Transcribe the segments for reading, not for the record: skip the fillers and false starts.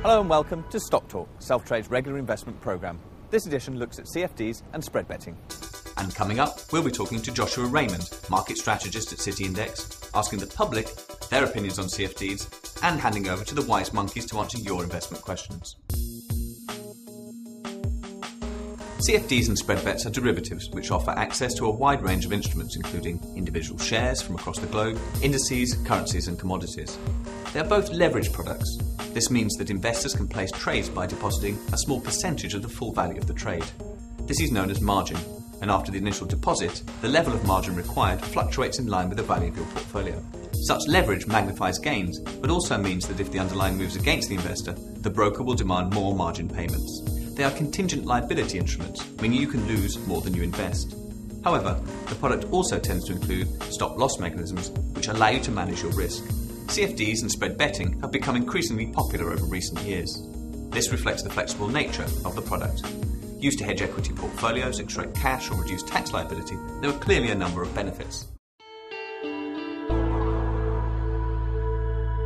Hello and welcome to Stocktalk, Self-Trade's regular investment programme. This edition looks at CFDs and spread betting. And coming up, we'll be talking to Joshua Raymond, Market Strategist at City Index, asking the public their opinions on CFDs and handing over to the wise monkeys to answer your investment questions. CFDs and spread bets are derivatives which offer access to a wide range of instruments including individual shares from across the globe, indices, currencies and commodities. They are both leverage products. This means that investors can place trades by depositing a small percentage of the full value of the trade. This is known as margin, and after the initial deposit, the level of margin required fluctuates in line with the value of your portfolio. Such leverage magnifies gains, but also means that if the underlying moves against the investor, the broker will demand more margin payments. They are contingent liability instruments, meaning you can lose more than you invest. However, the product also tends to include stop-loss mechanisms, which allow you to manage your risk. CFDs and spread betting have become increasingly popular over recent years. This reflects the flexible nature of the product. Used to hedge equity portfolios, extract cash or reduce tax liability, there are clearly a number of benefits.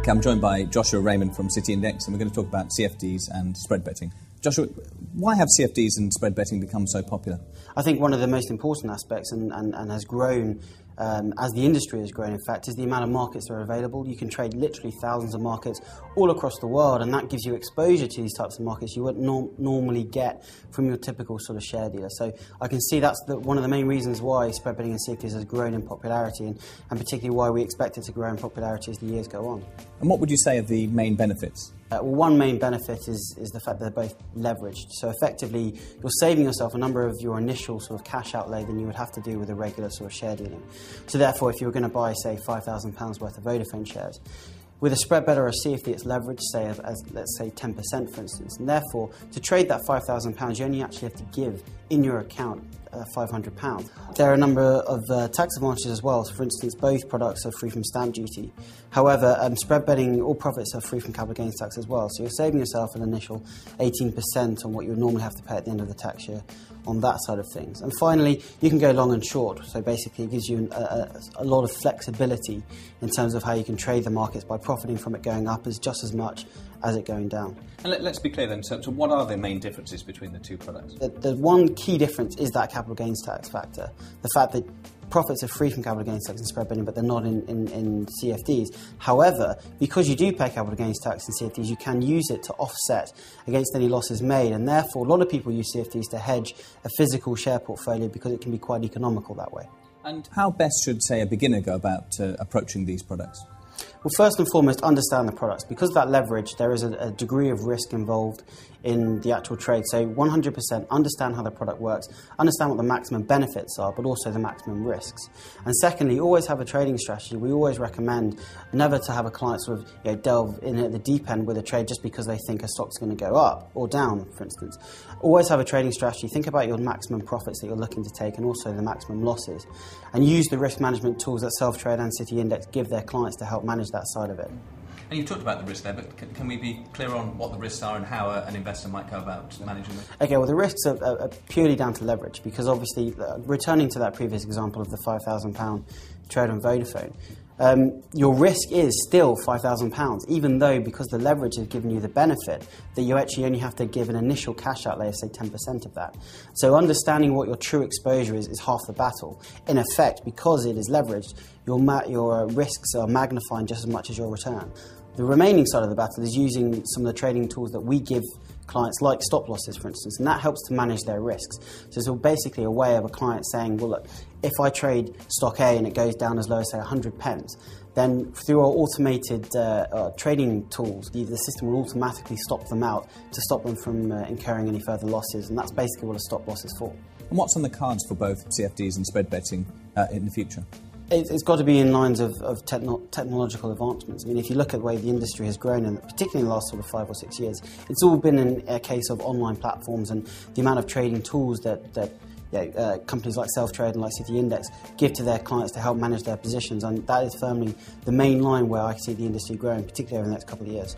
I'm joined by Joshua Raymond from City Index, and we're going to talk about CFDs and spread betting. Joshua, why have CFDs and spread betting become so popular? I think one of the most important aspects and has grown as the industry has grown, in fact, is the amount of markets that are available. You can trade literally thousands of markets all across the world, and that gives you exposure to these types of markets you wouldn't normally get from your typical sort of share dealer. So I can see that's one of the main reasons why spread betting and CFDs has grown in popularity, and particularly why we expect it to grow in popularity as the years go on. And what would you say are the main benefits? Well, one main benefit is the fact that they're both leveraged. So effectively, you're saving yourself a number of your initial sort of cash outlay than you would have to do with a regular sort of share dealing. So therefore, if you were going to buy, say, £5,000 worth of Vodafone shares, with a spread bet or a CFD, it's leveraged, say, as let's say 10%, for instance. And therefore, to trade that £5,000, you only actually have to give in your account £500. There are a number of tax advantages as well. So for instance, both products are free from stamp duty. However, spread betting, all profits are free from capital gains tax as well. So you're saving yourself an initial 18% on what you would normally have to pay at the end of the tax year on that side of things. And finally, you can go long and short. So basically, it gives you a lot of flexibility in terms of how you can trade the markets by profiting from it going up just as much as it going down. And let's be clear then, so what are the main differences between the two products? The one key difference is that capital gains tax factor. The fact that profits are free from capital gains tax in spread betting, but they're not in CFDs. However, because you do pay capital gains tax in CFDs, you can use it to offset against any losses made, and therefore a lot of people use CFDs to hedge a physical share portfolio because it can be quite economical that way. And how best should, say, a beginner go about approaching these products? Well, first and foremost, understand the products. Because of that leverage, there is a degree of risk involved in the actual trade. So 100% understand how the product works, understand what the maximum benefits are, but also the maximum risks. And secondly, always have a trading strategy. We always recommend never to have a client sort of delve in at the deep end with a trade just because they think a stock's going to go up or down, for instance. Always have a trading strategy. Think about your maximum profits that you're looking to take and also the maximum losses. And use the risk management tools that Self-Trade and City Index give their clients to help manage that side of it. And you've talked about the risk there, but can we be clear on what the risks are and how an investor might go about managing them? Okay, well, the risks are purely down to leverage because obviously, returning to that previous example of the £5,000 trade on Vodafone, your risk is still £5,000, even though because the leverage has given you the benefit that you actually only have to give an initial cash outlay of, say, 10% of that. So understanding what your true exposure is half the battle. In effect, because it is leveraged, your risks are magnifying just as much as your return. The remaining side of the battle is using some of the trading tools that we give clients, like stop losses, for instance, and that helps to manage their risks. So it's basically a way of a client saying, well, look, if I trade stock A and it goes down as low as, say, 100 pence, then through our automated trading tools, the system will automatically stop them out to stop them from incurring any further losses, and that's basically what a stop loss is for. And what's on the cards for both CFDs and spread betting in the future? It's got to be in lines of technological advancements. I mean, if you look at the way the industry has grown, and particularly in the last sort of 5 or 6 years, it's all been in a case of online platforms and the amount of trading tools that companies like Self-Trade and like City Index give to their clients to help manage their positions. And that is firmly the main line where I see the industry growing, particularly over the next couple of years.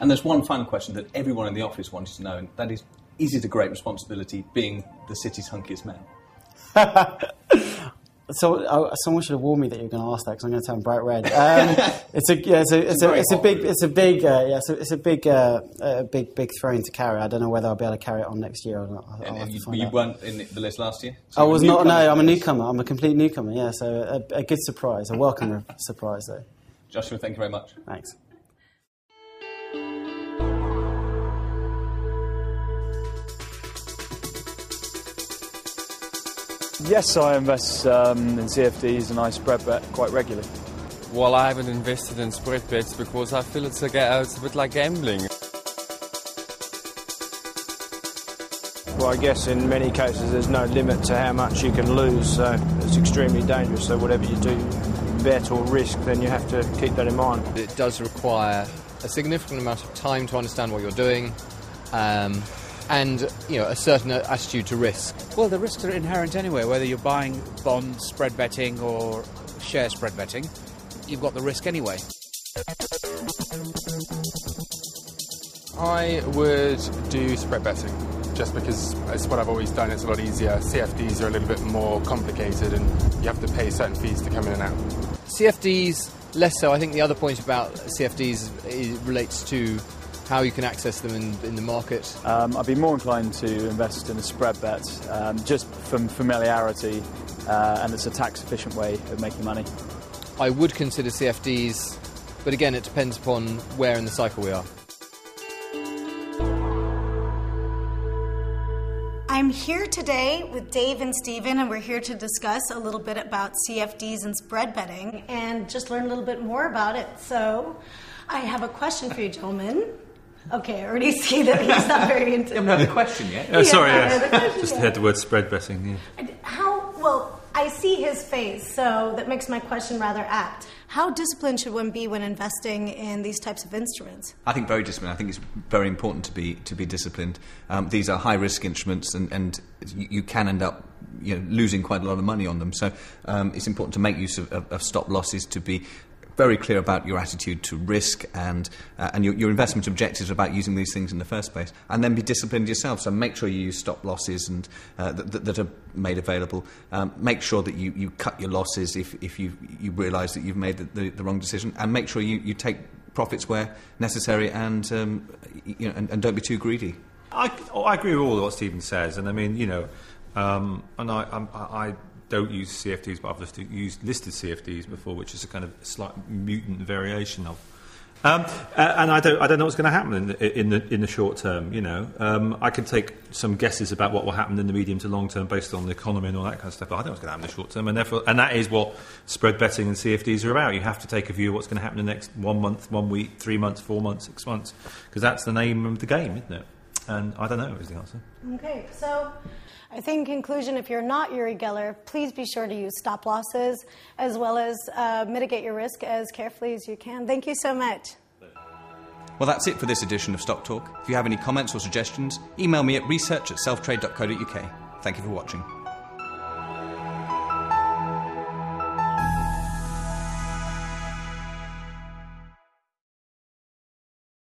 And there's one final question that everyone in the office wanted to know, and that is it a great responsibility being the city's hunkiest man? So someone should have warned me that you were going to ask that, because I'm going to turn bright red. It's a big throne to carry. I don't know whether I'll be able to carry it on next year or not. You weren't in the list last year? So I was not. No, I'm a newcomer. I'm a complete newcomer. Yeah, so a good surprise, a welcome surprise though. Joshua, thank you very much. Thanks. Yes, I invest in CFDs and I spread bet quite regularly. Well, I haven't invested in spread bets because I feel it's a bit like gambling. Well, I guess in many cases there's no limit to how much you can lose, so it's extremely dangerous. So whatever you do, bet or risk, then you have to keep that in mind. It does require a significant amount of time to understand what you're doing. And a certain attitude to risk. Well, the risks are inherent anyway, whether you're buying bonds, spread betting, or share spread betting. You've got the risk anyway. I would do spread betting, just because it's what I've always done. It's a lot easier. CFDs are a little bit more complicated, and you have to pay certain fees to come in and out. CFDs, less so. I think the other point about CFDs relates to how you can access them in the market. I'd be more inclined to invest in a spread bet, just from familiarity, and it's a tax-efficient way of making money. I would consider CFDs, but again, it depends upon where in the cycle we are. I'm here today with Dave and Stephen, and we're here to discuss a little bit about CFDs and spread betting and just learn a little bit more about it. So I have a question for you, gentlemen. Okay, I already see that he's not very into it. You haven't heard the question yet. Oh, sorry, yes. Just heard the word spread betting. Yeah. Well, I see his face, so that makes my question rather apt. How disciplined should one be when investing in these types of instruments? I think very disciplined. I think it's very important to be disciplined. These are high risk instruments, and you can end up losing quite a lot of money on them. So it's important to make use of stop losses, to be very clear about your attitude to risk and your investment objectives about using these things in the first place, and then be disciplined yourself. So make sure you use stop losses and that are made available. Make sure that you cut your losses if you realise that you've made the wrong decision, and make sure you take profits where necessary, and don't be too greedy. I agree with all of what Stephen says, and I mean and I don't use CFDs, but I've used listed CFDs before, which is a kind of slight mutant variation of. And I don't know what's going to happen in the short term. I can take some guesses about what will happen in the medium to long term based on the economy and all that kind of stuff. But I don't know what's going to happen in the short term, and that is what spread betting and CFDs are about. You have to take a view of what's going to happen in the next 1 month, 1 week, 3 months, 4 months, 6 months, because that's the name of the game, isn't it? And I don't know is the answer. Okay, so I think in conclusion, if you're not Uri Geller, please be sure to use stop losses as well as mitigate your risk as carefully as you can. Thank you so much. Well, that's it for this edition of Stock Talk. If you have any comments or suggestions, email me at research@selftrade.co.uk. Thank you for watching.